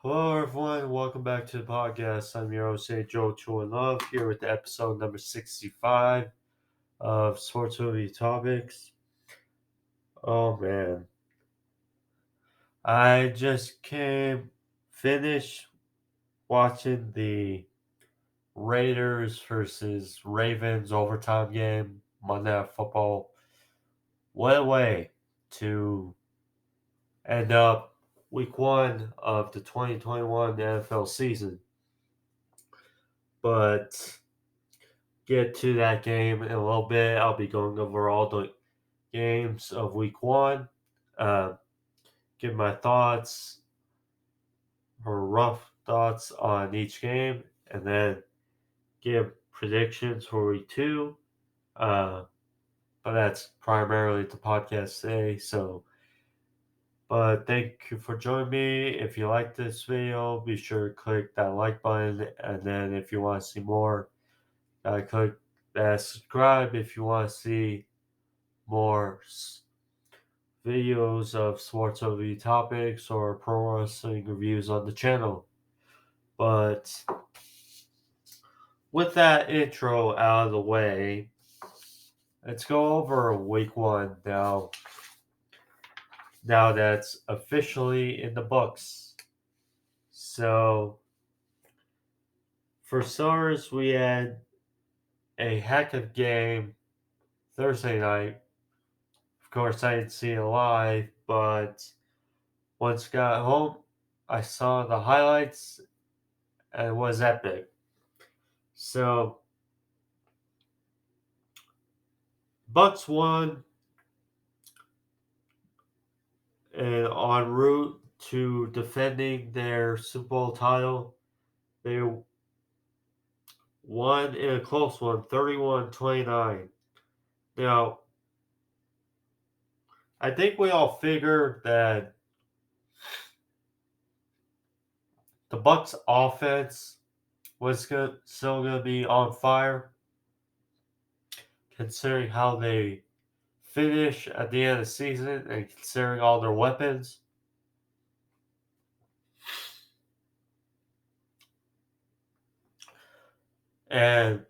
Hello, everyone. Welcome back to the podcast. I'm your host, Ajoe21love, here with episode number 65 of Sports Movie Topics. Oh, man. I just finished watching the Raiders versus Ravens overtime game, Monday Night Football. What a way to end up week one of the 2021 NFL season. But get to that game in a little bit. I'll be going over all the games of week one, uh, give my thoughts or rough thoughts on each game, and then give predictions for week two. Uh, but that's primarily the podcast today. But thank you for joining me. If you like this video, be sure to click that like button, and then if you want to see more, click that subscribe if you want to see more videos of sports movie topics or pro wrestling reviews on the channel. But with that intro out of the way, let's go over week one now. Now that's officially in the books. So, for starters, we had a heck of game Thursday night. Of course, I didn't see it live, but once I got home, I saw the highlights and it was epic. So, Bucks won and en route to defending their Super Bowl title. They won in a close one, 31-29. Now, I think we all figured that the Bucks offense was still going to be on fire, considering how they finish at the end of the season and considering all their weapons. And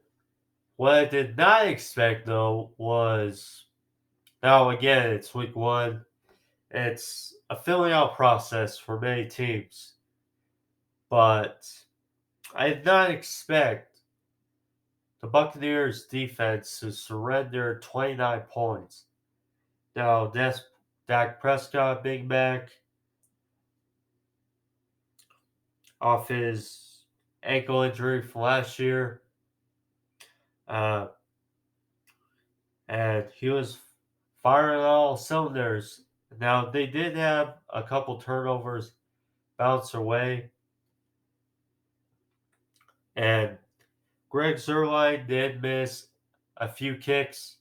what I did not expect, though, was now again, it's week one. It's a filling out process for many teams, but I did not expect the Buccaneers defense to surrender 29 points. Now, that's Dak Prescott, Big Mac, off his ankle injury from last year. Uh, and he was firing on all cylinders. Now, they did have a couple turnovers bounce their way, and Greg Zerline did miss a few kicks,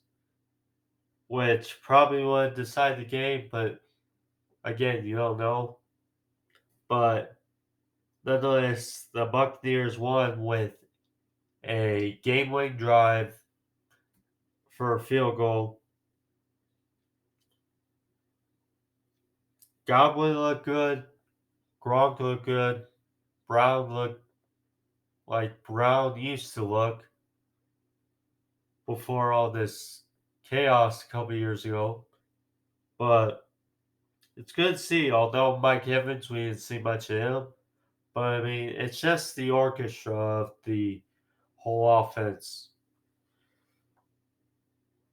which probably would decide the game, but again, you don't know. But nonetheless, the Buccaneers won with a game-winning drive for a field goal. Godwin looked good. Gronk looked good. Brown looked like Brown used to look before all this chaos a couple years ago. But it's good to see, although Mike Evans, we didn't see much of him. But I mean, it's just the orchestra of the whole offense.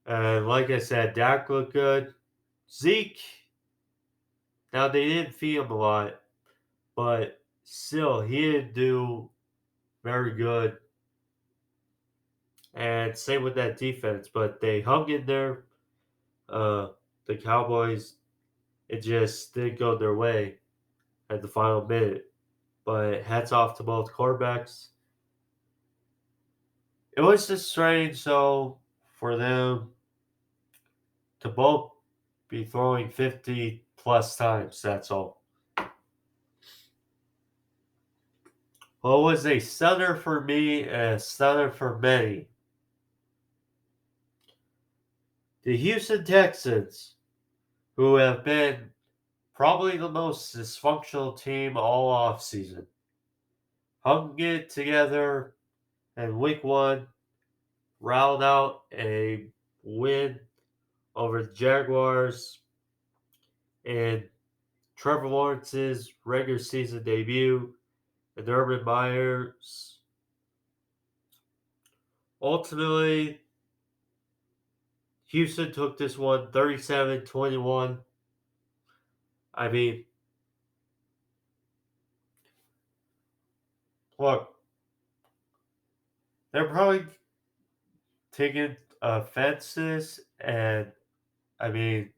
And like I said, Dak looked good. Zeke, now they didn't feed him a lot, but still, he didn't do very good. And same with that defense, but they hung in there. Uh, the Cowboys, it just didn't go their way at the final minute. But hats off to both quarterbacks. It was just strange, though, for them to both be throwing 50 plus times. That's all. Well, it was a stunner for me and a stunner for many. The Houston Texans, who have been Probably the most dysfunctional team all off season. Hung it together in week one, round out a win over the Jaguars in Trevor Lawrence's regular season debut, and Urban Meyer's. Ultimately, Houston took this one 37-21. I mean, look, they're probably taking offenses, and I mean,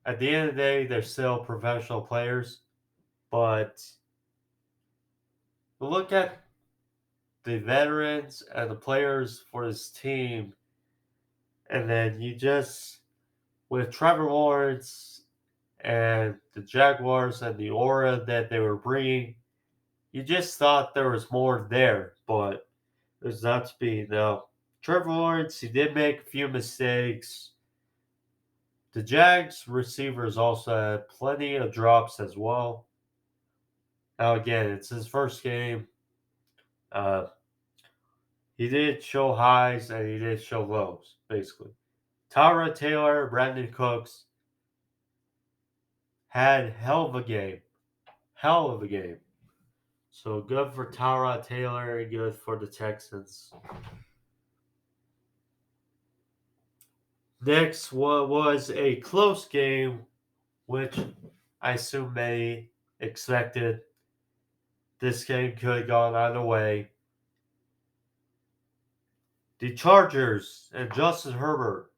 at the end of the day, they're still professional players. But look at the veterans and the players for this team, and then you just, with Trevor Lawrence and the Jaguars and the aura that they were bringing, you just thought there was more there, but there's not to be. Now, Trevor Lawrence, he did make a few mistakes. The Jags receivers also had plenty of drops as well. Now, again, it's his first game. Uh, he did show highs and he did show lows, basically. Tyra Taylor, Brandon Cooks had hell of a game. Hell of a game. So good for Tyra Taylor and good for the Texans. Next was a close game, which I assume many expected. This game could have gone either way. The Chargers and Justin Herbert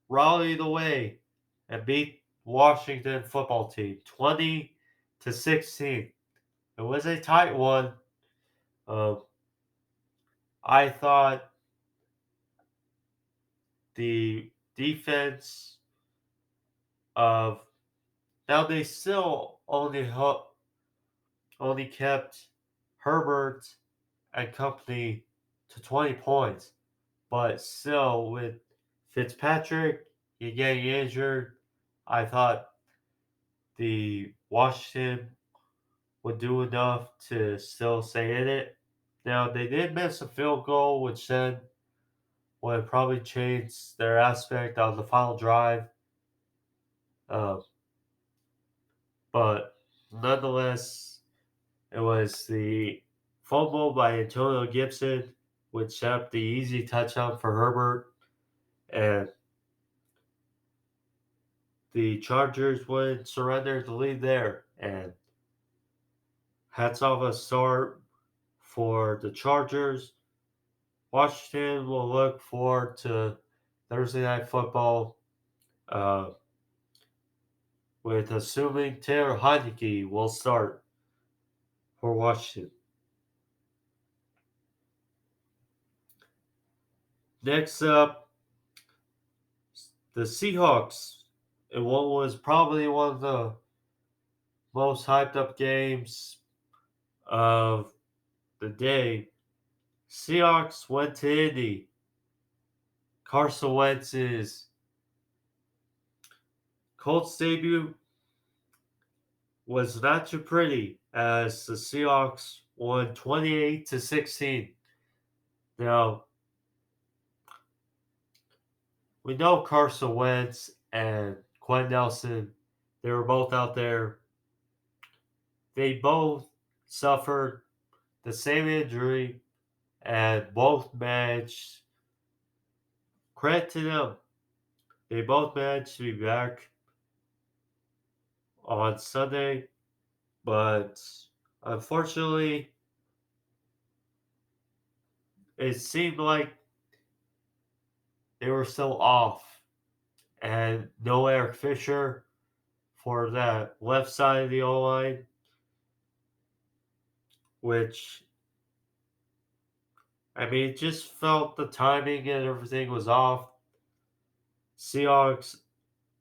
rallied the way and beat Washington football team 20-16. It was a tight one. I thought the defense of now they still only kept Herbert and company to 20 points, but still with Fitzpatrick getting injured, I thought the Washington would do enough to still stay in it. Now they did miss a field goal, which then would probably change their aspect on the final drive. Uh, but nonetheless, it was the fumble by Antonio Gibson, which set up the easy touchdown for Herbert, and the Chargers would surrender the lead there. And hats off a start for the Chargers. Washington will look forward to Thursday Night Football uh, with assuming Taylor Heineke will start for Washington. Next up, the Seahawks in what was probably one of the most hyped up games of the day. Seahawks went to Indy. Carson Wentz's Colts debut was not too pretty as the Seahawks won 28-16. Now, we know Carson Wentz and Quentin Nelson, they were both out there. They both suffered the same injury and both managed, credit to them, they both managed to be back on Sunday, but unfortunately, it seemed like they were still off, and no Eric Fisher for that left side of the O line, which I mean, it just felt the timing and everything was off. Seahawks,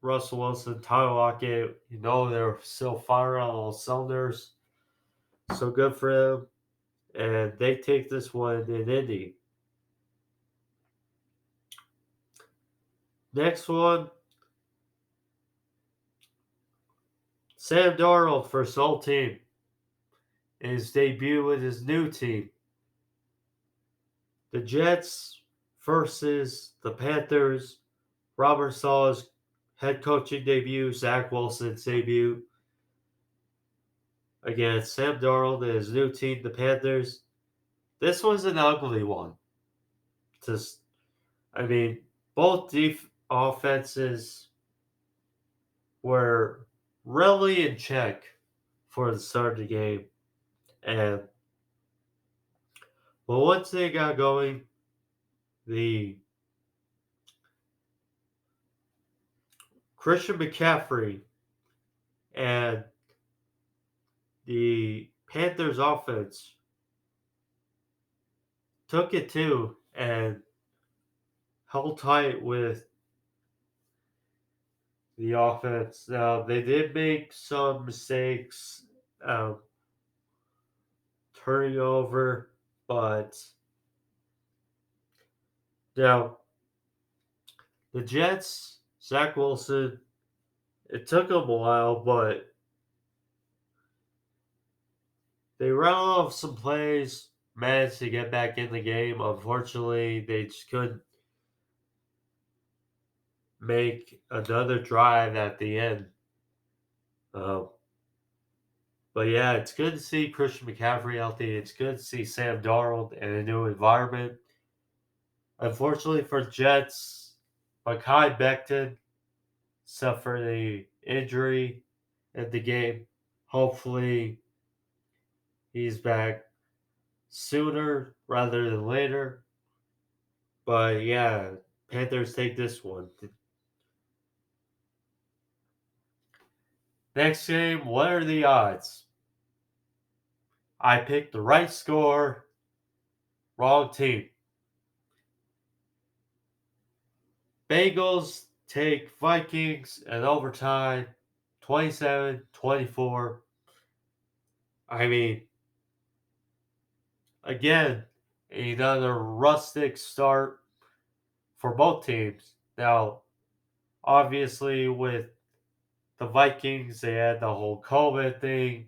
Russell Wilson, Tyler Lockett, they're still firing on all cylinders. So good for them. And they take this one in Indy. Next one, Sam Darnold for his whole team. In his debut with his new team. The Jets versus the Panthers. Robert Sala's head coaching debut. Zach Wilson's debut against Sam Darnold and his new team, the Panthers. This was an ugly one. Just, I mean, both offenses were really in check for the start of the game. And well, once they got going, the Christian McCaffrey and the Panthers offense took it too and held tight with the offense. Now, they did make some mistakes turning over, but now the Jets, Zach Wilson, it took them a while, but they ran off some plays, managed to get back in the game. Unfortunately, they just couldn't make another drive at the end. Um, but yeah, it's good to see Christian McCaffrey healthy. It's good to see Sam Darnold in a new environment. Unfortunately for Jets, Mekhi Becton suffered an injury in the game. Hopefully, he's back sooner rather than later. But yeah, Panthers take this one. Next game, what are the odds? I picked the right score, wrong team. Bengals take Vikings in overtime, 27-24. I mean, again, another rustic start for both teams. Now, obviously, with the Vikings, they had the whole COVID thing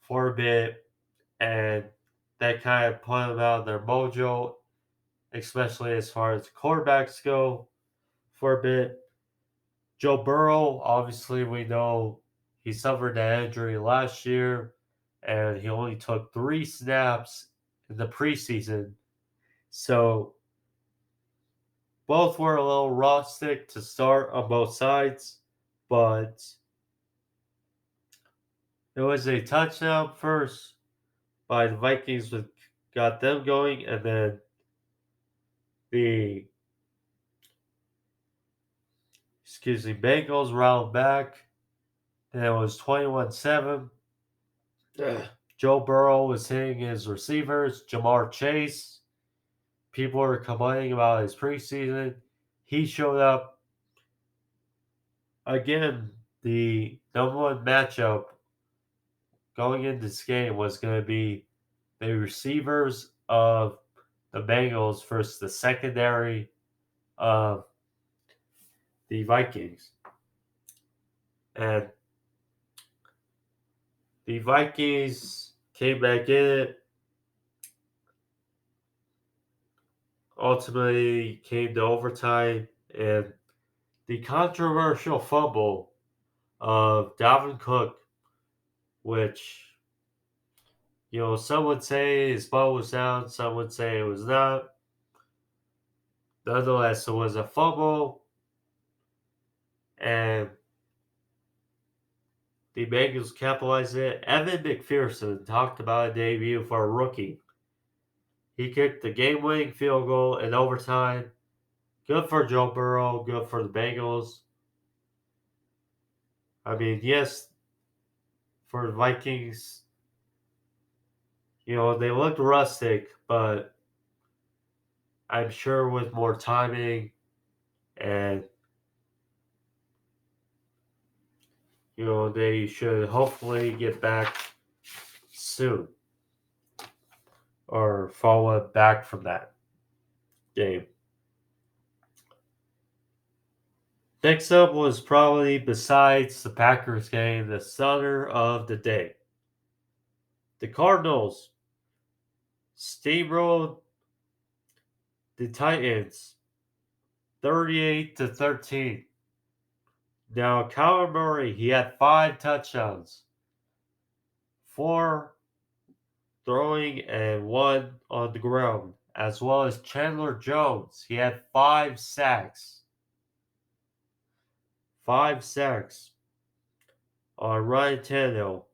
for a bit, and that kind of put them out of their mojo, especially as far as quarterbacks go for a bit. Joe Burrow, obviously, we know he suffered that injury last year, and he only took 3 snaps in the preseason. So both were a little rustic to start on both sides, but it was a touchdown first by the Vikings that got them going, and then the Bengals round back, and it was 21-7. Joe Burrow was hitting his receivers. Jamar Chase, people were complaining about his preseason. He showed up. Again, the number one matchup going into this game was going to be the receivers of the Bengals versus the secondary of the Vikings. And the Vikings came back in it. Ultimately came to overtime, and the controversial fumble of Dalvin Cook, which, some would say his ball was down, some would say it was not. Nonetheless, it was a fumble, and the Bengals capitalized it. Evan McPherson talked about a debut for a rookie. He kicked the game-winning field goal in overtime. Good for Joe Burrow. Good for the Bengals. I mean, yes, for the Vikings, they looked rustic, but I'm sure with more timing and, they should hopefully get back soon or follow back from that game. Next up was probably, besides the Packers game, the stunner of the day. The Cardinals steamrolled the Titans 38-13. Now, Kyler Murray, he had 5 touchdowns, 4 throwing and 1 on the ground, as well as Chandler Jones. He had 5 sacks. 5 sacks on Ryan Tannehill.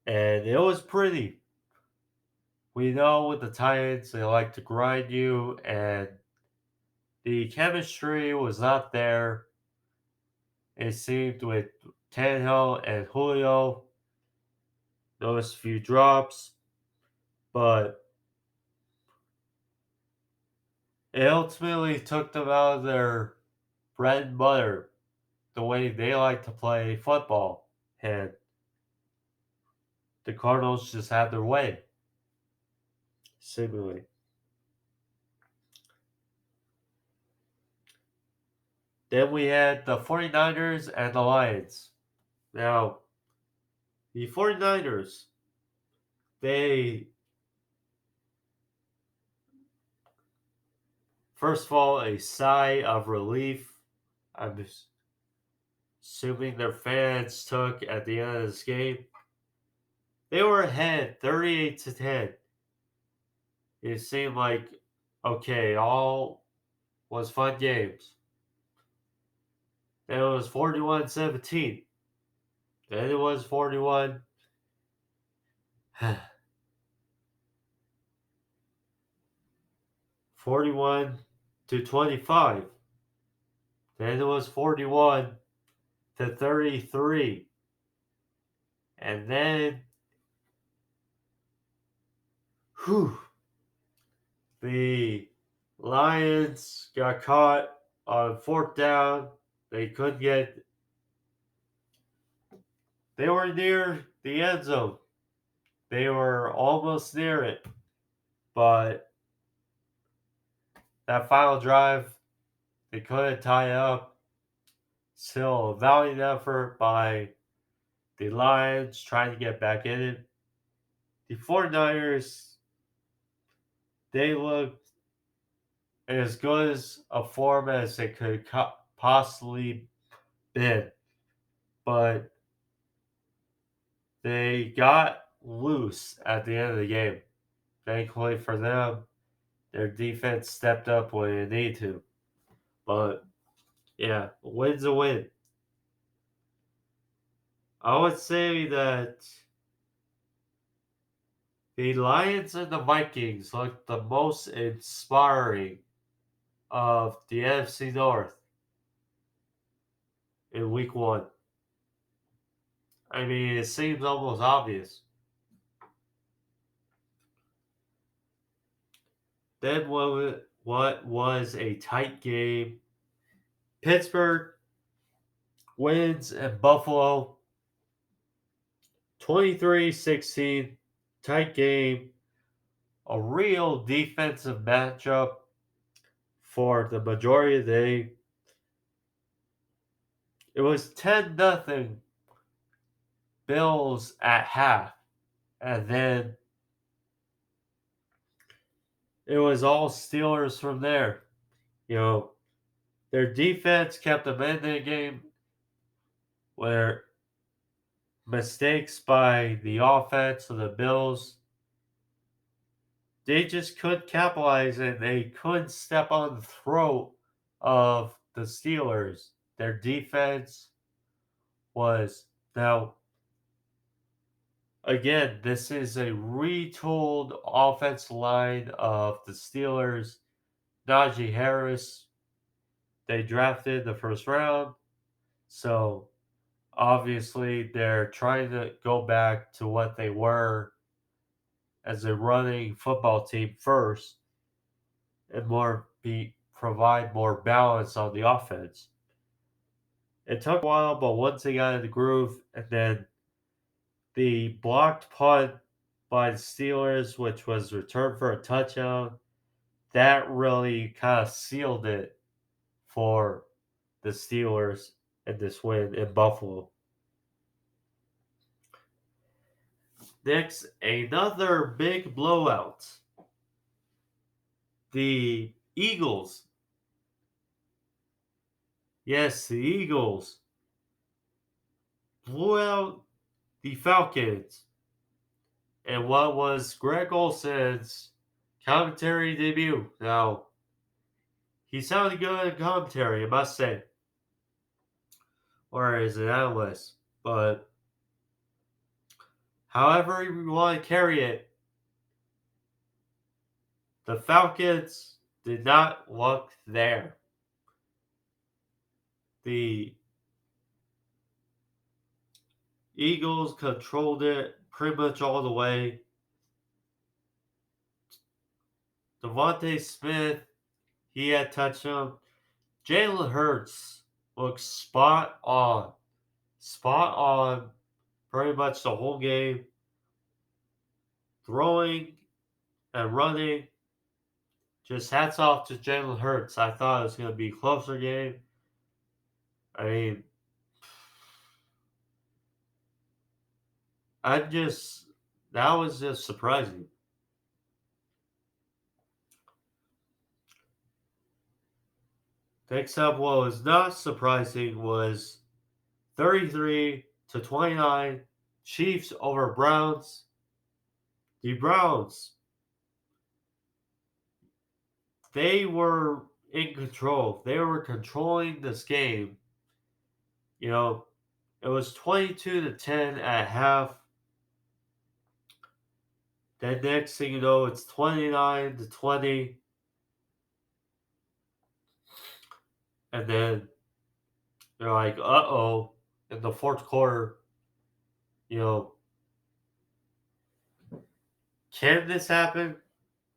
And it was pretty. We know with the Titans, they like to grind you, and the chemistry was not there. It seemed with Tannehill and Julio. Noticed a few drops, but it ultimately took them out of their bread and butter, the way they like to play football. And the Cardinals just had their way, seemingly. Then we had the 49ers and the Lions. Now, the 49ers, they, first of all, a sigh of relief. I'm assuming their fans took at the end of this game. They were ahead 38-10. It seemed like, okay, all was fun games. Then it was 41-17. Then it was 41. 41-25. Then it was 41-33. And then, the Lions got caught on 4th down. They couldn't get. They were near the end zone. They were almost near it. But that final drive, they couldn't tie it up. Still a valiant effort by the Lions trying to get back in it. The 49ers, they looked as good as a form as they could possibly been. But they got loose at the end of the game. Thankfully for them, their defense stepped up when it needed to. But yeah, a win's a win. I would say that the Lions and the Vikings looked the most inspiring of the NFC North in week 1. I mean, it seems almost obvious. Then what was a tight game? Pittsburgh wins at Buffalo 23-16. Tight game. A real defensive matchup for the majority of the day. It was 10-0 Bills at half. And then it was all Steelers from there. You know, their defense kept them in the game, where mistakes by the offense of the Bills, they just couldn't capitalize, and they couldn't step on the throat of the Steelers. Their defense was, now, again, this is a retooled offensive line of the Steelers. Najee Harris, they drafted the first round. So obviously they're trying to go back to what they were as a running football team first, and provide more balance on the offense. It took a while, but once they got in the groove, and then the blocked punt by the Steelers, which was returned for a touchdown, that really kind of sealed it for the Steelers in this win in Buffalo. Next, another big blowout. The Eagles. Yes, the Eagles blew out the Falcons in what was Greg Olsen's commentary debut. Now, he sounded good in commentary, I must say, or as an analyst. But however you want to carry it, the Falcons did not look there. The Eagles controlled it pretty much all the way. Devontae Smith, he had touchdown. Jalen Hurts looked spot on. Spot on pretty much the whole game. Throwing and running. Just hats off to Jalen Hurts. I thought it was going to be a closer game. I mean, that was just surprising. Next up, what was not surprising was 33-29 Chiefs over Browns. The Browns, they were in control. They were controlling this game. You know, it was 22-10 at half. Then next thing you know, it's 29-20. And then they're like, uh-oh, in the fourth quarter, you know, can this happen?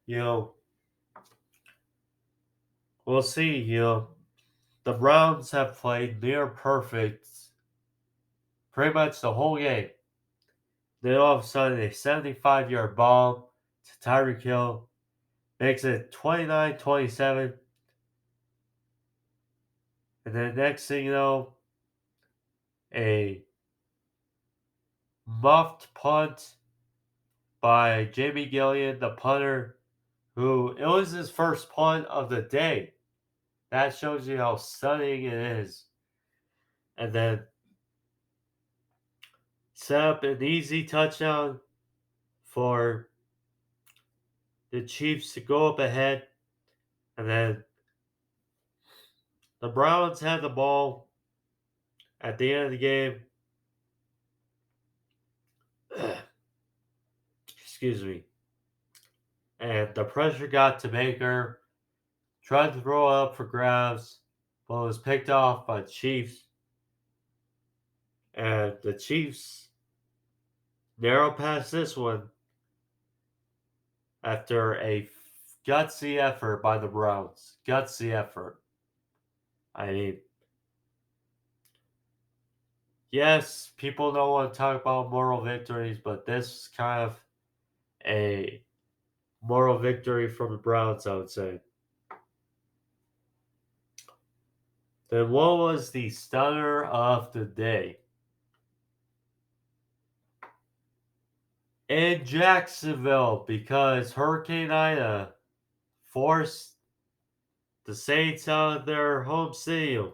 You know, we'll see. You know, the Browns have played near perfect pretty much the whole game. Then all of a sudden, a 75-yard bomb to Tyreek Hill makes it 29-27. And then next thing you know, a muffed punt by Jamie Gillian, the punter, who it was his first punt of the day. That shows you how stunning it is. And then set up an easy touchdown for the Chiefs to go up ahead. And then the Browns had the ball at the end of the game. Excuse me. And the pressure got to Baker. Tried to throw it up for grabs, but was picked off by the Chiefs. And the Chiefs narrow past this one after a gutsy effort by the Browns. Gutsy effort. I mean, yes, people don't want to talk about moral victories, but this is kind of a moral victory from the Browns, I would say. Then what was the stunner of the day? In Jacksonville, because Hurricane Ida forced the Saints out of their home stadium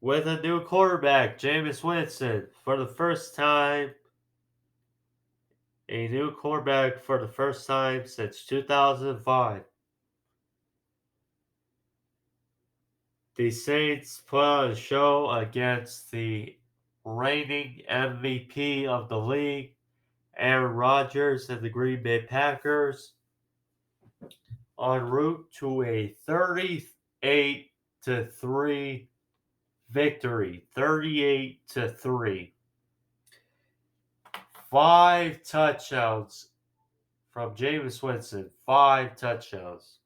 with a new quarterback, Jameis Winston, for the first time. A new quarterback for the first time since 2005. The Saints put on a show against the reigning MVP of the league, Aaron Rodgers and the Green Bay Packers, en route to a 38-3 victory. 38-3. 5 touchdowns from Jameis Winston. 5 touchdowns.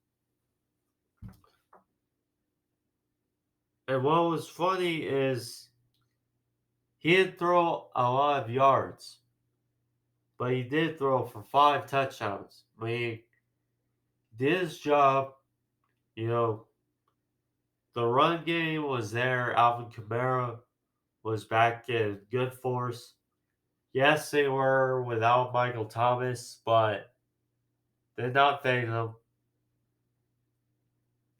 And what was funny is he didn't throw a lot of yards, but he did throw for 5 touchdowns. I mean, he did his job. You know, the run game was there. Alvin Kamara was back in good force. Yes, they were without Michael Thomas, but did not phase them.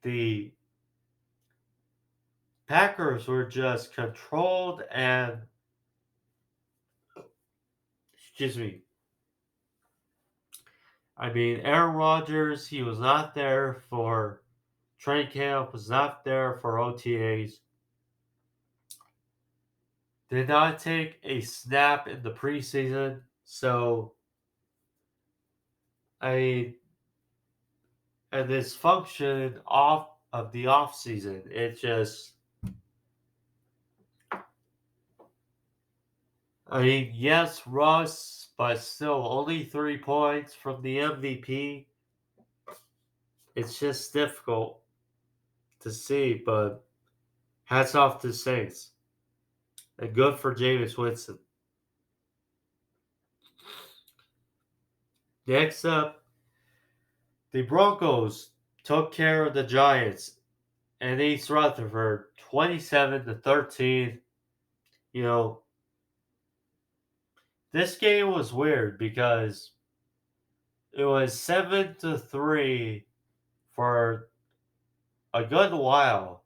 The Packers were just controlled and, excuse me, I mean, Aaron Rodgers, he was not there for training camp, was not there for OTAs, did not take a snap in the preseason. So, I mean, and this function off of the off season, it just, I mean, yes, Russ, but still only 3 points from the MVP. It's just difficult to see, but hats off to the Saints. And good for Jameis Winston. Next up, the Broncos took care of the Giants and East Rutherford 27-13. You know, this game was weird because it was 7-3 for a good while.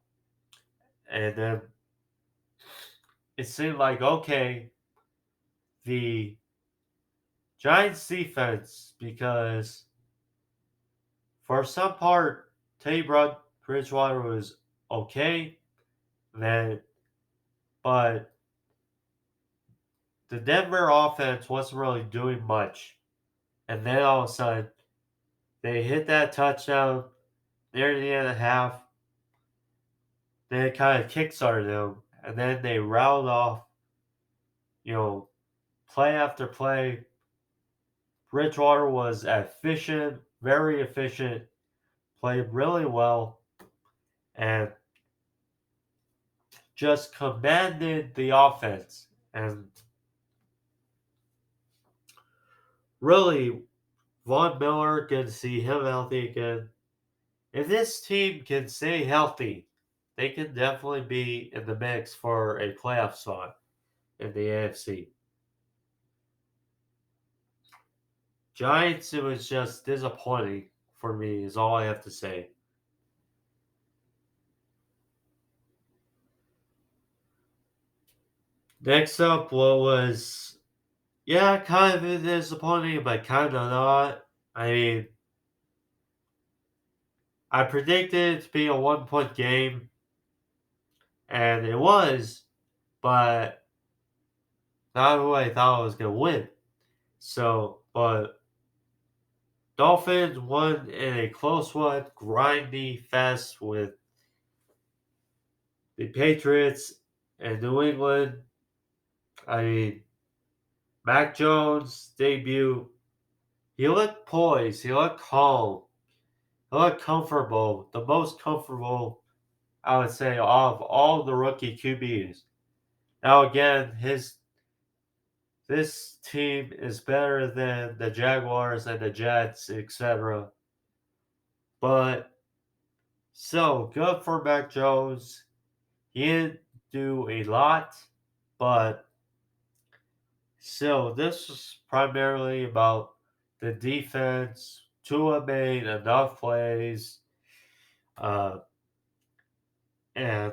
And then it seemed like, okay, the Giants defense, because for some part, Teddy Bridgewater was okay, then, but the Denver offense wasn't really doing much. And then all of a sudden, they hit that touchdown near the end of the half. Then it kind of kickstarted them. And then they riled off, you know, play after play. Bridgewater was efficient, very efficient, played really well, and just commanded the offense. And really, Von Miller, good to see him healthy again. If this team can stay healthy, they can definitely be in the mix for a playoff spot in the AFC. Giants, it was just disappointing for me, is all I have to say. Next up, what was, yeah, kind of disappointing, but kind of not. I mean, I predicted it to be a 1 point game, and it was, but not who I thought was going to win. So, but Dolphins won in a close one, grindy fest with the Patriots and New England. I mean, Mac Jones' debut, he looked poised, he looked calm, he looked comfortable, the most comfortable, I would say, of all the rookie QBs. Now, again, this team is better than the Jaguars and the Jets, etc. But so good for Mac Jones. He didn't do a lot, but still, this is primarily about the defense. Tua made enough plays, uh, and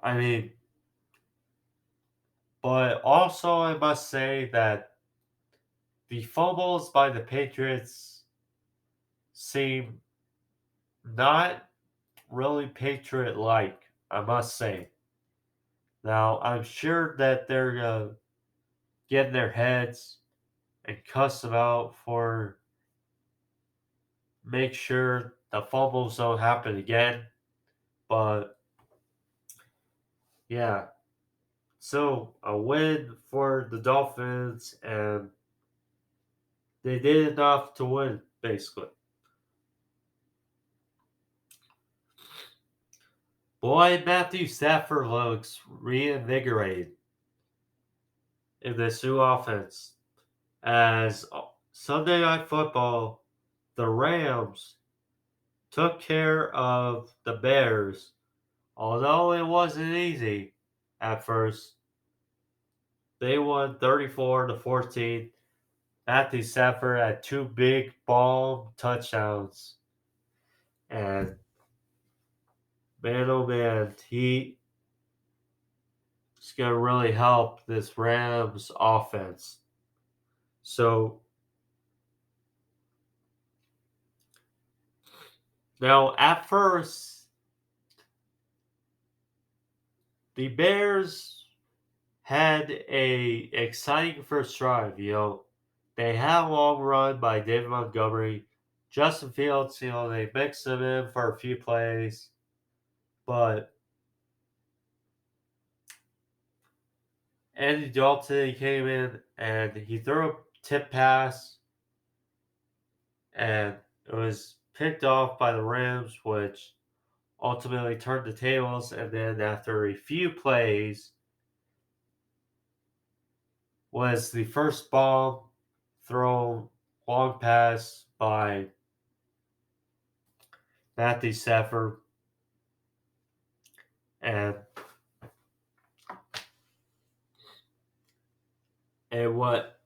I mean, but also I must say that the fumbles by the Patriots seem not really Patriot-like. I must say. Now I'm sure that they're getting their heads and cuss them out for make sure the fumbles don't happen again. But yeah, so a win for the Dolphins, and they did enough to win, basically. Boy, Matthew Stafford looks reinvigorated in this new offense. As Sunday Night Football, the Rams took care of the Bears, although it wasn't easy at first. They won 34-14. Matthew Stafford had two big bomb touchdowns. And man, oh man, he's going to really help this Rams offense. So now at first, the Bears had a exciting first drive. They had a long run by David Montgomery. Justin Fields, they mixed him in for a few plays. But Andy Dalton came in and he threw a tip pass. And it was picked off by the Rams, which ultimately turned the tables. And then after a few plays was the first bomb thrown long pass by Matthew Stafford. And what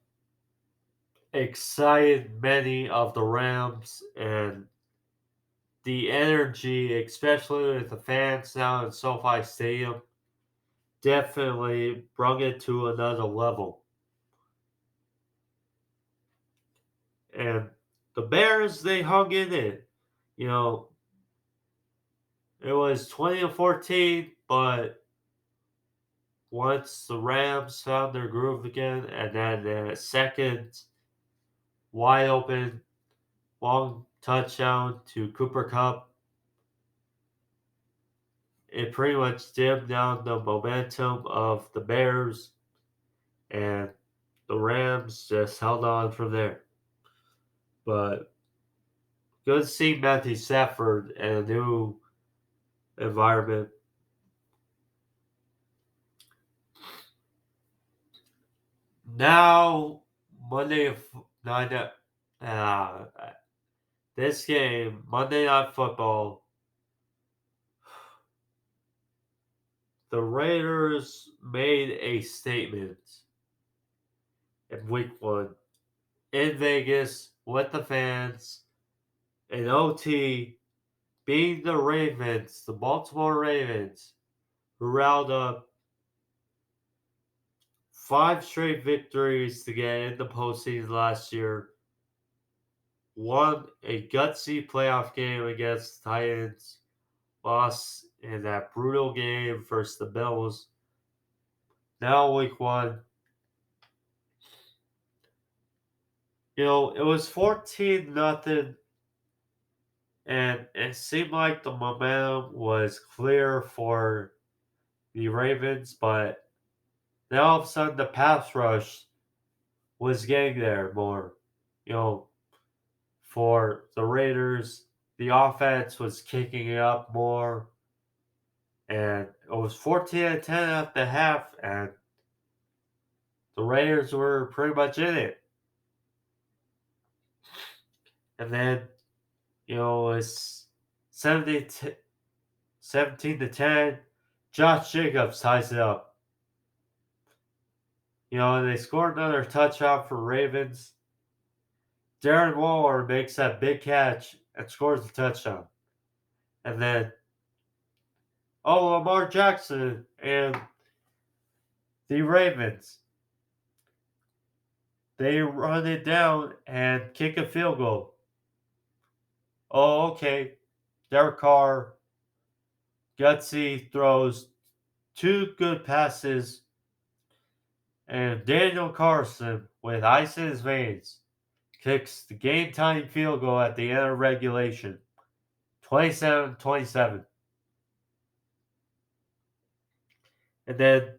excited many of the Rams and the energy, especially with the fans now in SoFi Stadium, definitely brought it to another level. And the Bears, they hung in it. It was 20-14, but once the Rams found their groove again, and then the second wide open long touchdown to Cooper Kupp, it pretty much dimmed down the momentum of the Bears, and the Rams just held on from there. But good to see Matthew Stafford in a new environment. Now, Monday night, this game, Monday Night Football, the Raiders made a statement in Week 1 in Vegas with the fans in OT, beating the Ravens, the Baltimore Ravens, who riled up 5 straight victories to get in the postseason last year. Won a gutsy playoff game against the Titans. Lost in that brutal game versus the Bills. Now Week 1. It was 14-0, and it seemed like the momentum was clear for the Ravens, but then all of a sudden the pass rush was getting there more. For the Raiders, the offense was kicking it up more, and it was 14-10 at the half, and the Raiders were pretty much in it. And then, it's 17-10. Josh Jacobs ties it up. They scored another touchdown for Ravens. Darren Waller makes that big catch and scores the touchdown. And then, Lamar Jackson and the Ravens, they run it down and kick a field goal. Oh, okay. Derek Carr, gutsy, throws 2 good passes, and Daniel Carlson, with ice in his veins, kicks the game-tying field goal at the end of regulation. 27-27. And then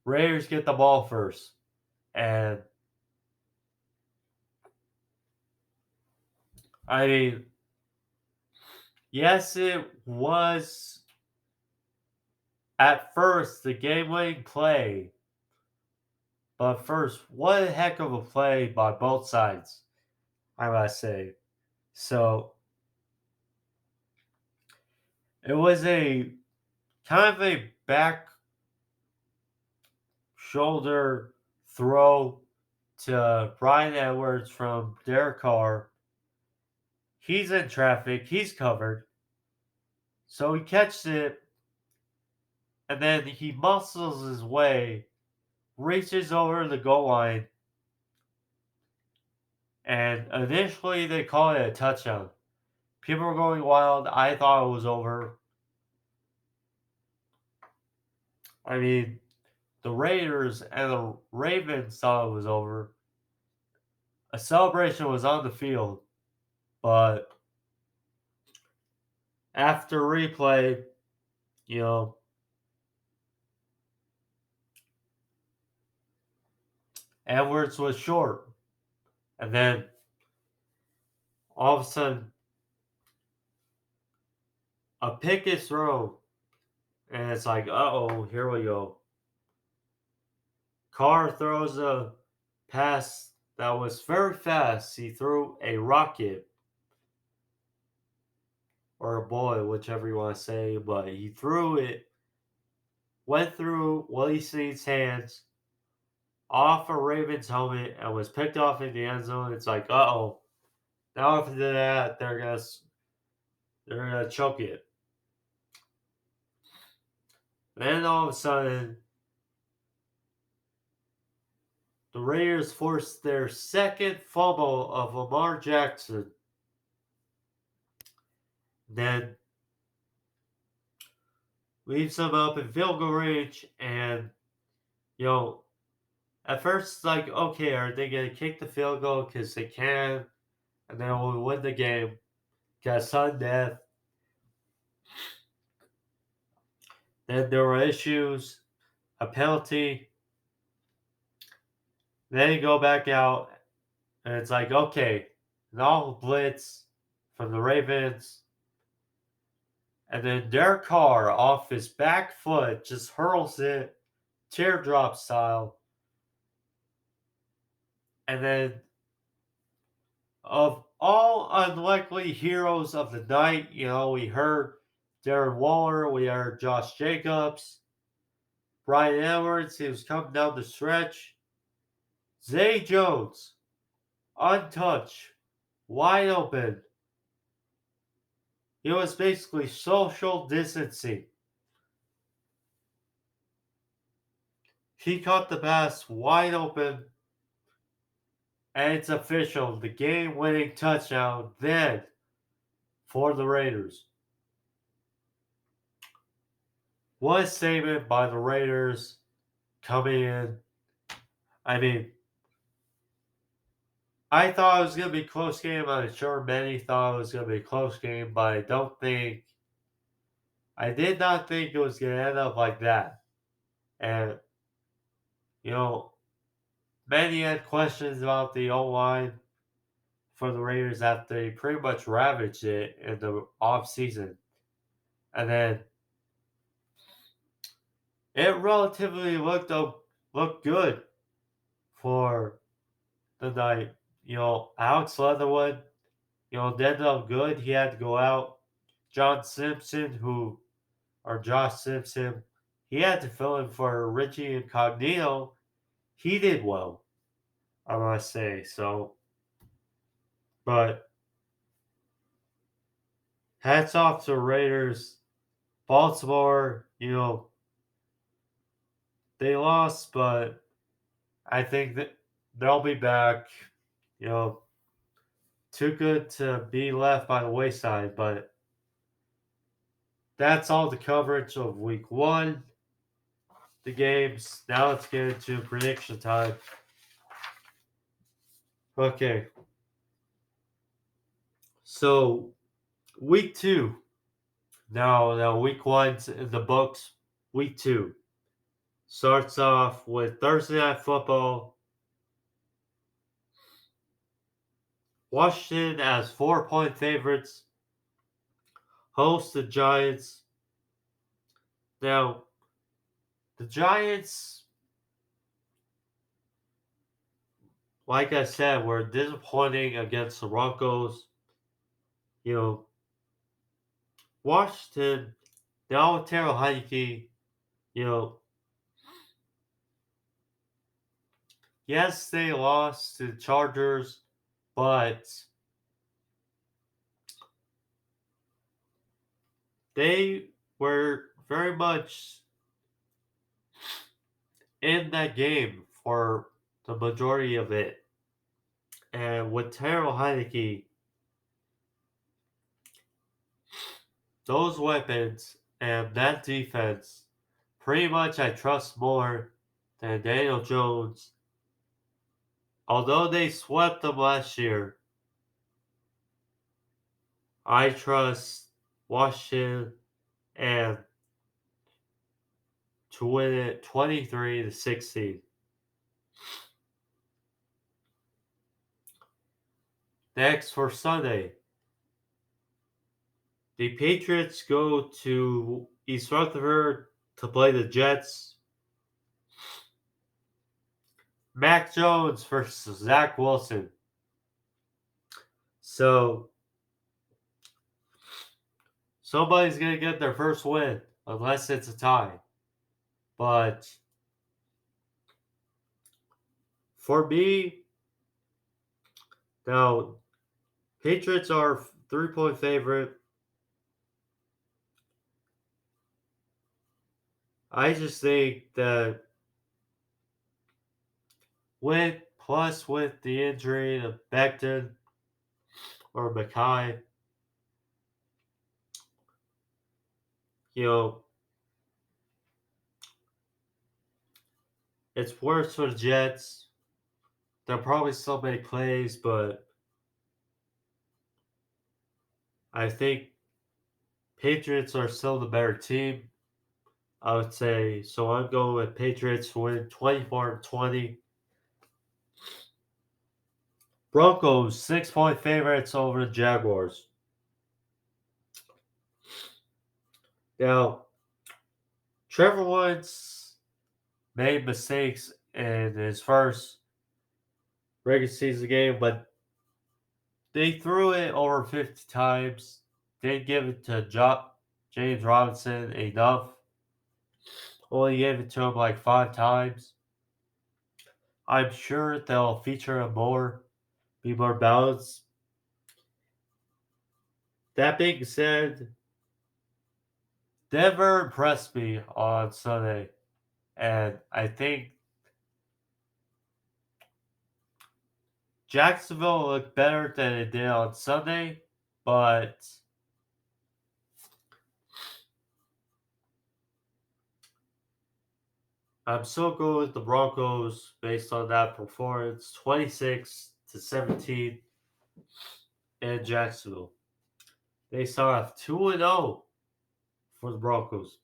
Raiders get the ball first. And I mean, yes, it was at first the game-winning play. But first, what a heck of a play by both sides, I must say. So it was a kind of a back shoulder throw to Brian Edwards from Derek Carr. He's in traffic, he's covered. So he catches it, and then he muscles his way, reaches over the goal line, and initially they call it a touchdown. People were going wild. I thought it was over. I mean, the Raiders and the Ravens thought it was over. A celebration was on the field, but after replay, you know, Edwards was short. And then all of a sudden, a pick is thrown. And it's like, uh-oh, here we go. Carr throws a pass that was very fast. He threw a rocket or a bullet, whichever you want to say, but he threw it, went through Willie Snead's hands, off a Ravens helmet, and was picked off in the end zone. It's like, uh-oh. Now after that, they're gonna choke it. Then all of a sudden, the Raiders forced their second fumble of Lamar Jackson. Then leaves them up in field goal range, and at first it's like, okay, are they gonna kick the field goal because they can, and then we'll win the game? Got sudden death. Then there were issues, a penalty. Then you go back out, and it's like, okay, now blitz from the Ravens. And then Derek Carr, off his back foot, just hurls it, teardrop style. And then, of all unlikely heroes of the night, we heard Darren Waller, we heard Josh Jacobs, Brian Edwards, he was coming down the stretch. Zay Jones, untouched, wide open. He was basically social distancing. He caught the pass wide open, and it's official. The game-winning touchdown then for the Raiders. What a statement by the Raiders coming in. I mean, I thought it was going to be a close game. I'm sure many thought it was going to be a close game, but I did not think it was going to end up like that. And, you know, many had questions about the O-line for the Raiders after they pretty much ravaged it in the off-season. And then it relatively looked good for the night. Alex Leatherwood, did up good. He had to go out. Josh Simpson, he had to fill in for Richie Incognito. He did well, I must say. So, but hats off to Raiders. Baltimore, they lost, but I think that they'll be back. You know, too good to be left by the wayside, but that's all the coverage of week one. The games. Now let's get into prediction time. Okay. So, week two. Now week one's in the books. Week two starts off with Thursday Night Football. Washington as 4-point favorites. Host the Giants. Now, the Giants, like I said, were disappointing against the Broncos. You know, Washington, now with Taylor Heineke, you know, yes, they lost to the Chargers, but they were very much in that game for the majority of it. And with Taylor Heineke, those weapons and that defense, pretty much I trust more than Daniel Jones. Although they swept them last year, I trust Washington and to win it 23-16. Next for Sunday, the Patriots go to East Rutherford to play the Jets. Mac Jones versus Zach Wilson. So somebody's gonna get their first win, unless it's a tie. But for me, now Patriots are 3-point favorite. I just think that with the injury of Becton or Mackay, you know, it's worse for the Jets. They'll probably still make plays, but I think Patriots are still the better team. I would say so. I'm going with Patriots to win 24-20. Broncos 6-point favorites over the Jaguars. Now, Trevor Lawrence made mistakes in his first regular season game, but they threw it over 50 times. Didn't give it to James Robinson enough. Only gave it to him like 5 times. I'm sure they'll feature him more, be more balanced. That being said, Denver impressed me on Sunday, and I think Jacksonville looked better than it did on Sunday, but I'm still going with the Broncos based on that performance, 26-17 in Jacksonville. They start off 2-0 for the Broncos.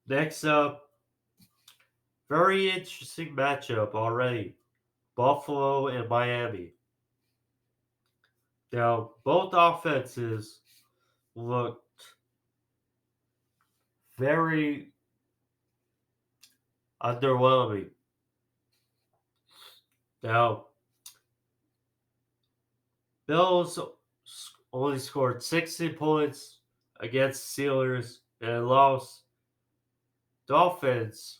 Next up, very interesting matchup already. Buffalo and Miami. Now, both offenses looked very underwhelming. Now, Bills only scored 60 points against the Steelers and lost. Dolphins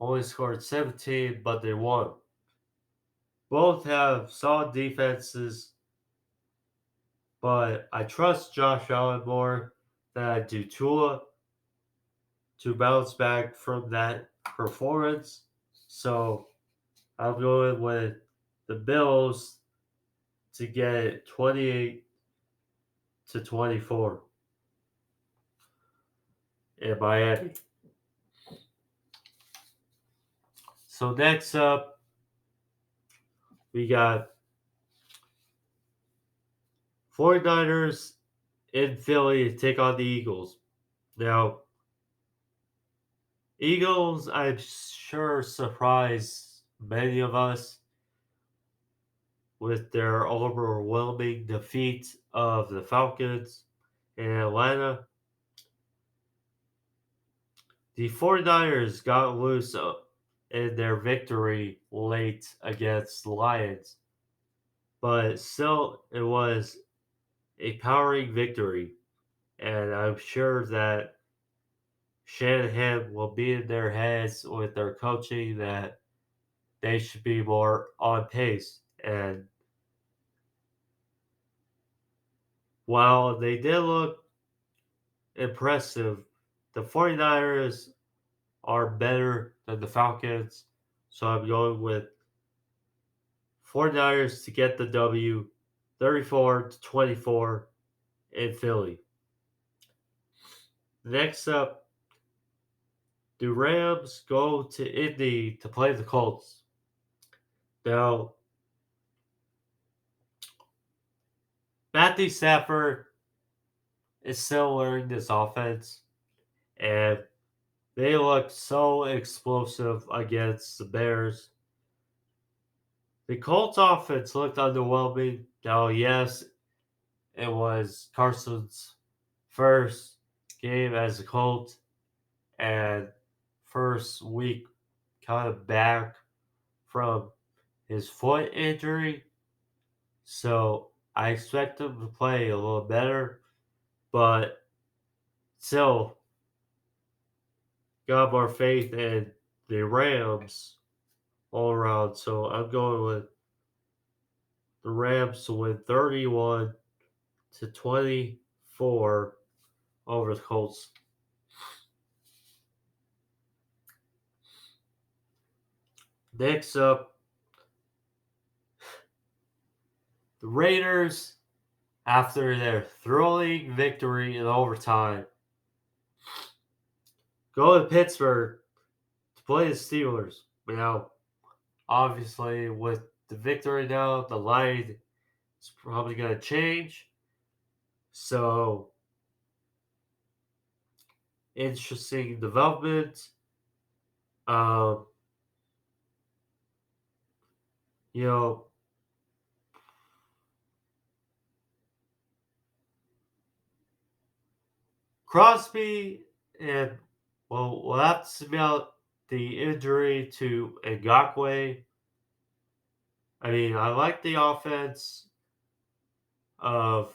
only scored 17, but they won. Both have solid defenses, but I trust Josh Allen more than I do Tua to bounce back from that performance. So I'm going with the Bills to get it 28-24 in Miami. So next up, we got 49ers in Philly to take on the Eagles. Now, Eagles, I'm sure, surprised many of us with their overwhelming defeat of the Falcons in Atlanta. The 49ers got loose in their victory late against the Lions, but still, it was a powering victory. And I'm sure that Shanahan will be in their heads with their coaching that they should be more on pace. And while they did look impressive, the 49ers are better than the Falcons. So I'm going with 49ers to get the W 34-24 in Philly. Next up, the Rams go to Indy to play the Colts. Now, Matthew Stafford is still learning this offense, and they looked so explosive against the Bears. The Colts offense looked underwhelming. Now, yes, it was Carson's first game as a Colt and first week kind of back from his foot injury. So I expect him to play a little better, but still got more faith in the Rams all around. So I'm going with the Rams to win 31-24 over the Colts. Next up, the Raiders, after their thrilling victory in overtime, go to Pittsburgh to play the Steelers. Now, obviously, with the victory now, the line is probably going to change. So, interesting development. Um, you know, Crosby and we'll have to see about the injury to Ngakwe. I mean, I like the offense of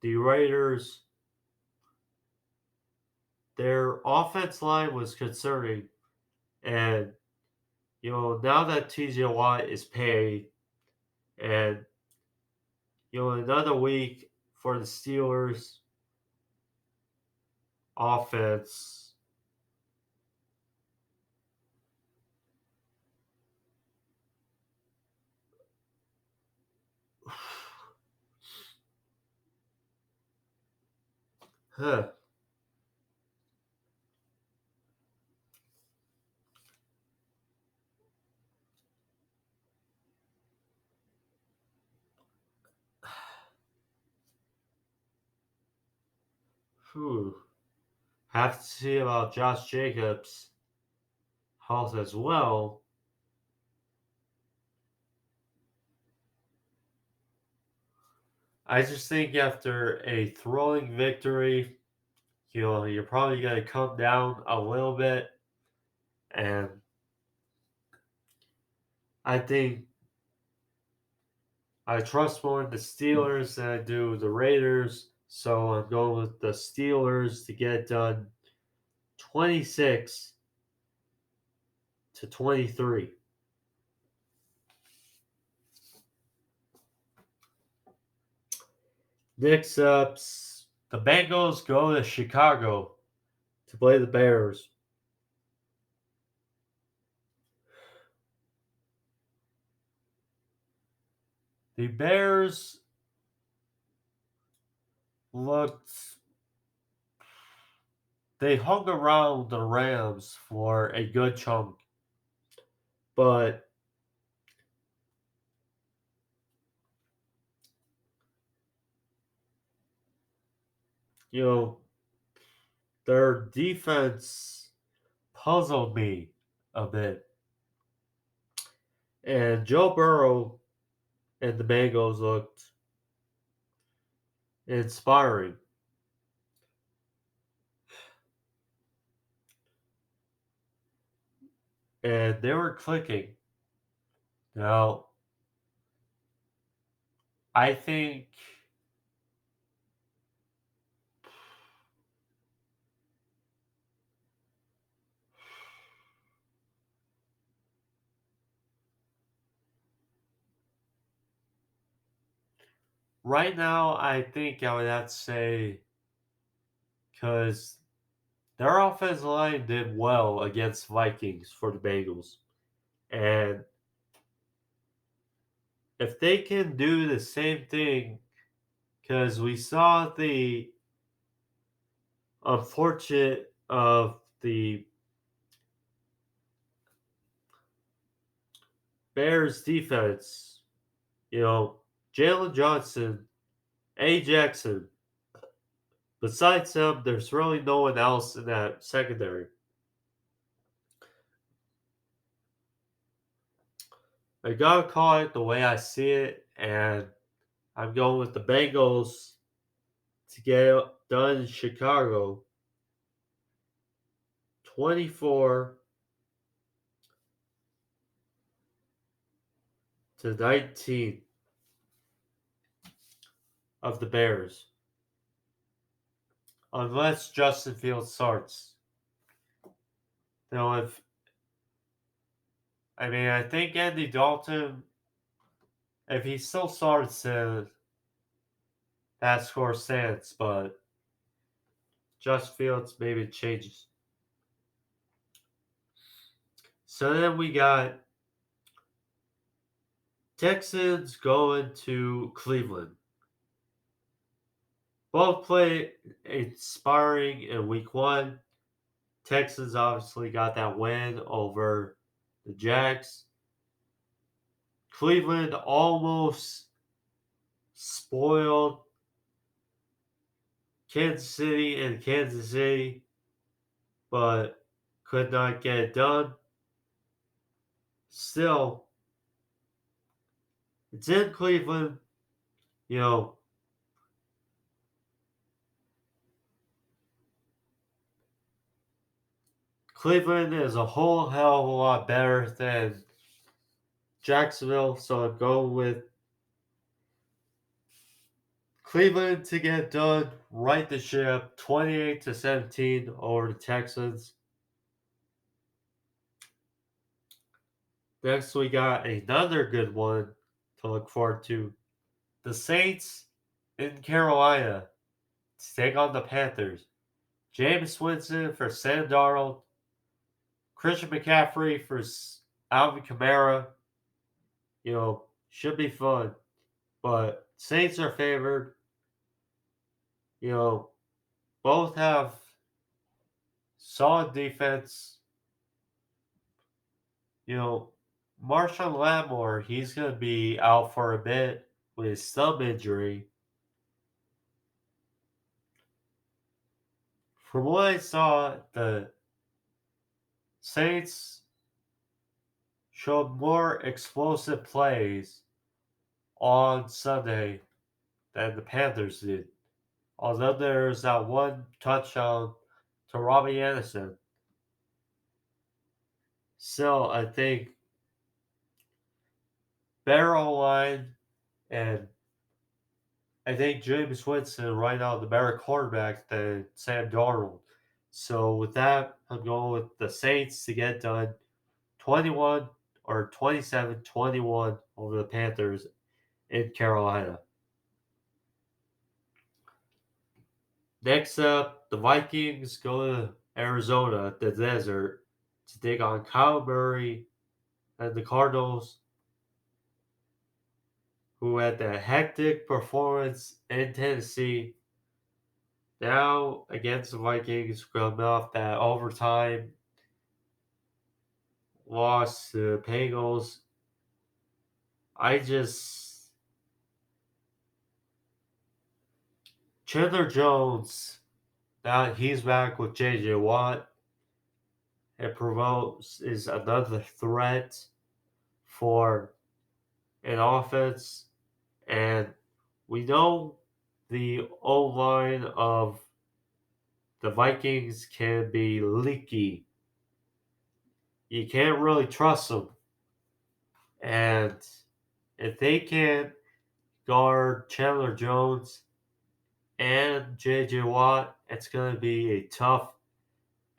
the Raiders. Their offense line was concerning, and now that TJ Watt is paid, and another week for the Steelers offense. Huh. Whew. Have to see about Josh Jacobs' health as well. I just think after a thrilling victory, you're probably going to come down a little bit. And I think I trust more in the Steelers than I do the Raiders. So I'm going with the Steelers to get it done 26-23. Next up, the Bengals go to Chicago to play the Bears. The Bears looked. They hung around the Rams for a good chunk, but you know their defense puzzled me a bit, and Joe Burrow and the Bengals looked inspiring, and they were clicking. Now I think right now, I think I would have to say because their offensive line did well against Vikings for the Bengals. And if they can do the same thing, because we saw the unfortunate of the Bears defense, you know, Jalen Johnson, A. Jackson. Besides him, there's really no one else in that secondary. I gotta call it the way I see it, and I'm going with the Bengals to get it done in Chicago. 24-19 of the Bears. Unless Justin Fields starts. If I think Andy Dalton, if he still starts, that score stands, but Justin Fields maybe changes. So then we got Texans going to Cleveland. Both play inspiring in week one. Texans obviously got that win over the Jags. Cleveland almost spoiled Kansas City, but could not get it done. Still, it's in Cleveland. You know, Cleveland is a whole hell of a lot better than Jacksonville, so I'm going with Cleveland to get done, right the ship, 28-17 over the Texans. Next, we got another good one to look forward to. The Saints in Carolina to take on the Panthers. James Winston for Sam Darnold, Christian McCaffrey for Alvin Kamara. Should be fun. But Saints are favored. You know, both have solid defense. You know, Marshawn Lattimore, he's going to be out for a bit with his thumb injury. From what I saw, the Saints showed more explosive plays on Sunday than the Panthers did. Although there's that one touchdown to Robbie Anderson, still, I think better O-line, and I think James Winston right now the better quarterback than Sam Darnold. So with that, I'm going with the Saints to get done 21 or 27-21 over the Panthers in Carolina. Next up, the Vikings go to Arizona, the desert, to take on Kyle Murray and the Cardinals, who had that hectic performance in Tennessee. Now against the Vikings, coming off that overtime loss to the Bengals. Chandler Jones, now he's back with JJ Watt. It promotes is another threat for an offense. And we know the O line of the Vikings can be leaky. You can't really trust them. And if they can't guard Chandler Jones and J.J. Watt, it's going to be a tough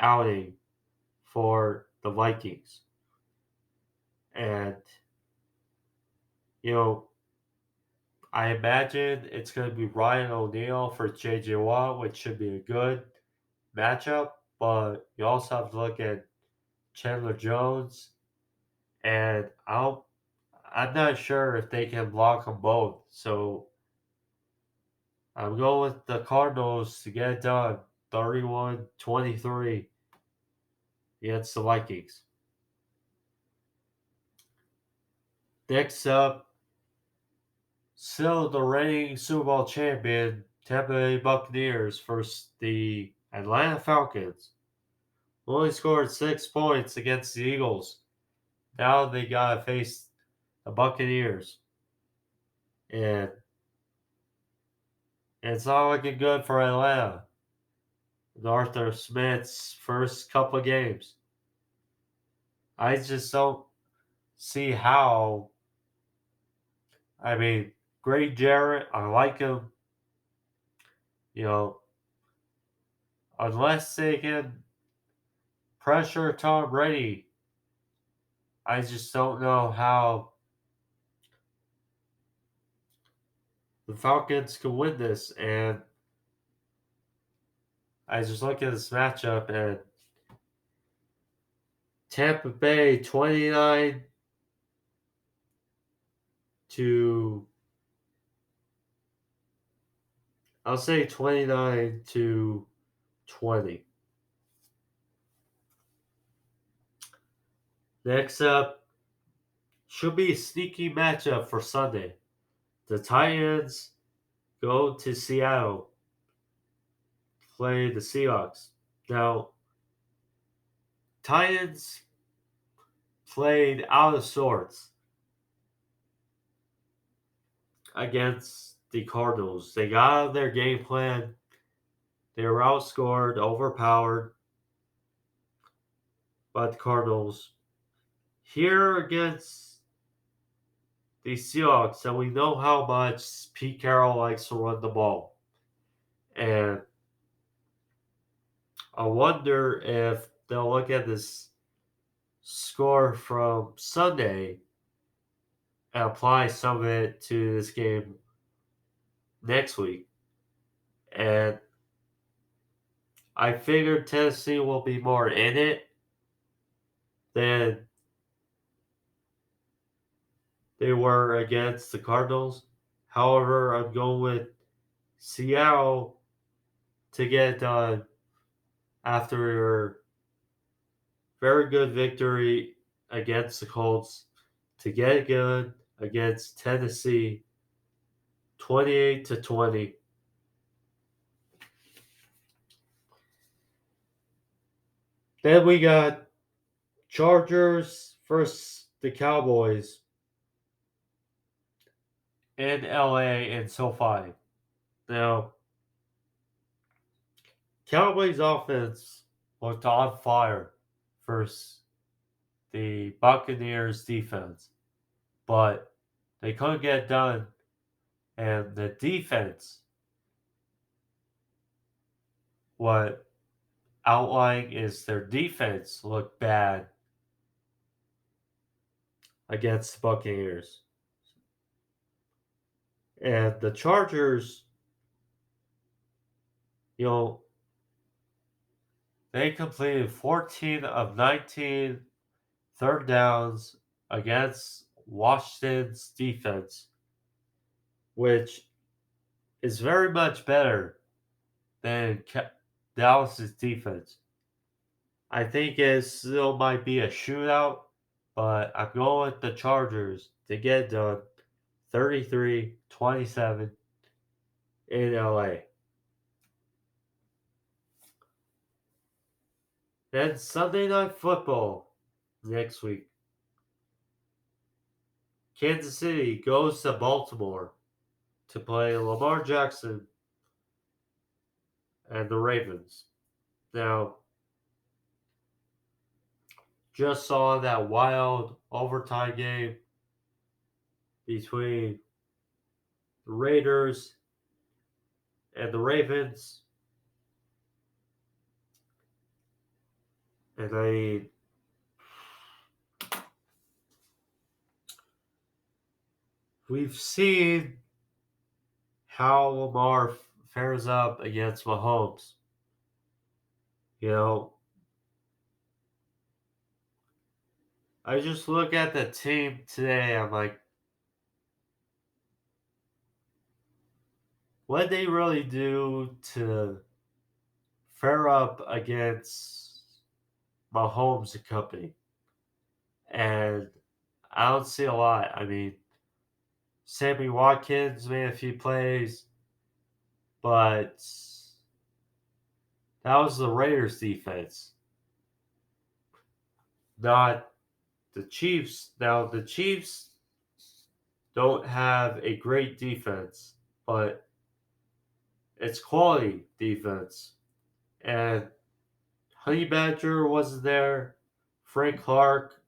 outing for the Vikings. And, you know, I imagine it's going to be Ryan O'Neal for J.J. Watt, which should be a good matchup. But you also have to look at Chandler Jones, and I'm not sure if they can block them both. So I'm going with the Cardinals to get it done 31-23 against the Vikings. Next up, still the reigning Super Bowl champion Tampa Bay Buccaneers versus the Atlanta Falcons. Only scored 6 points against the Eagles. Now they gotta face the Buccaneers. And it's not looking good for Atlanta. Arthur Smith's first couple of games. I just don't see how. I mean, Greg Jarrett, I like him. You know, unless they can pressure Tom Brady, I just don't know how the Falcons can win this. And I just look at this matchup and Tampa Bay 29 to I'll say 29-20. Next up should be a sneaky matchup for Sunday. The Titans go to Seattle, play the Seahawks. Now, Titans played out of sorts against the Cardinals. They got out of their game plan. They were outscored, overpowered by the Cardinals. Here against the Seahawks, and we know how much Pete Carroll likes to run the ball. And I wonder if they'll look at this score from Sunday and apply some of it to this game next week. And I figured Tennessee will be more in it than they were against the Cardinals. However, I'm going with Seattle to get it done after a very good victory against the Colts to get it good against Tennessee 28-20. Then we got Chargers versus the Cowboys in LA and SoFi. Now, Cowboys offense looked on fire versus the Buccaneers defense, but they couldn't get it done. And the defense, what outlying is their defense looked bad against the Buccaneers. And the Chargers, you know, they completed 14 of 19 third downs against Washington's defense, which is very much better than Dallas's defense. I think it still might be a shootout, but I'm going with the Chargers to get it done 33-27 in LA. Then Sunday Night Football next week. Kansas City goes to Baltimore to play Lamar Jackson and the Ravens. Now, just saw that wild overtime game between the Raiders, and the Ravens. And we've seen how Lamar fares up against Mahomes. You know, I just look at the team today. I'm like, what did they really do to fare up against Mahomes and company? And I don't see a lot. I mean, Sammy Watkins made a few plays, but that was the Raiders defense, not the Chiefs. Now, the Chiefs don't have a great defense, but it's quality defense. And Honey Badger wasn't there. Frank Clark,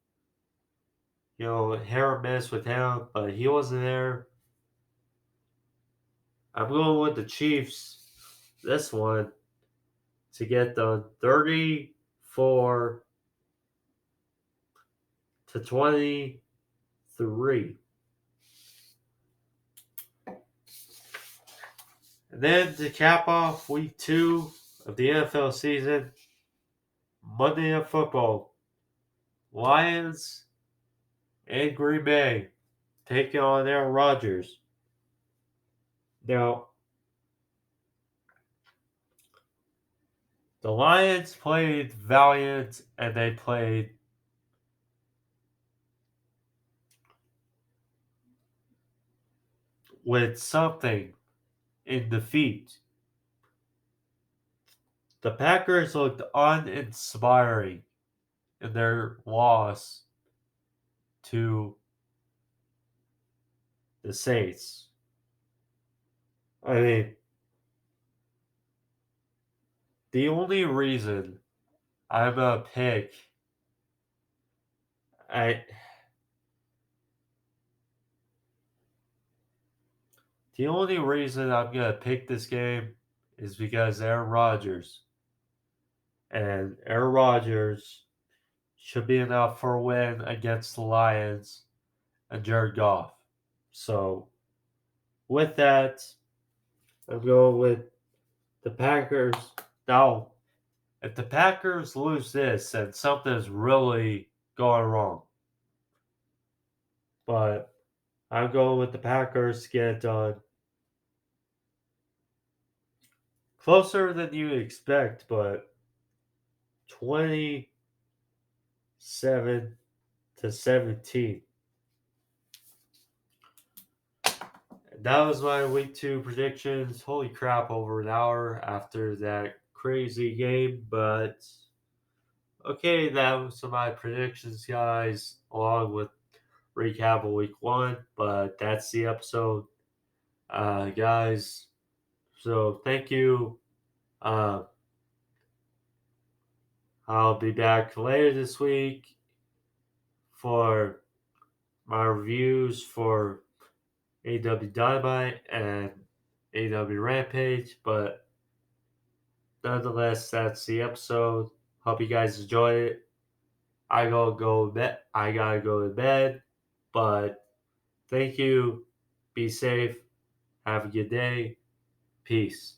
hair or miss with him, but he wasn't there. I'm going with the Chiefs this one to get the 34-23. And then to cap off week 2 of the NFL season, Monday Night Football, Lions and Green Bay taking on Aaron Rodgers. Now, the Lions played valiant and they played with something in defeat. The Packers looked uninspiring in their loss to the Saints. I mean, the only reason I'm gonna pick I the only reason I'm gonna pick this game is because Aaron Rodgers. And Aaron Rodgers should be enough for a win against the Lions and Jared Goff. So with that, I'm going with the Packers. Now, if the Packers lose this, then something's really going wrong. But I'm going with the Packers to get it done. Closer than you expect, but 27-17. That was my week 2 predictions. Holy crap, over an hour after that crazy game. But okay, that was some of my predictions, guys, along with recap of week 1. But that's the episode, guys. So thank you. Uh, I'll be back later this week for my reviews for AW Dynamite and AW Rampage, but nonetheless, that's the episode. Hope you guys enjoy it. I gotta go to bed. But thank you. Be safe. Have a good day. Peace.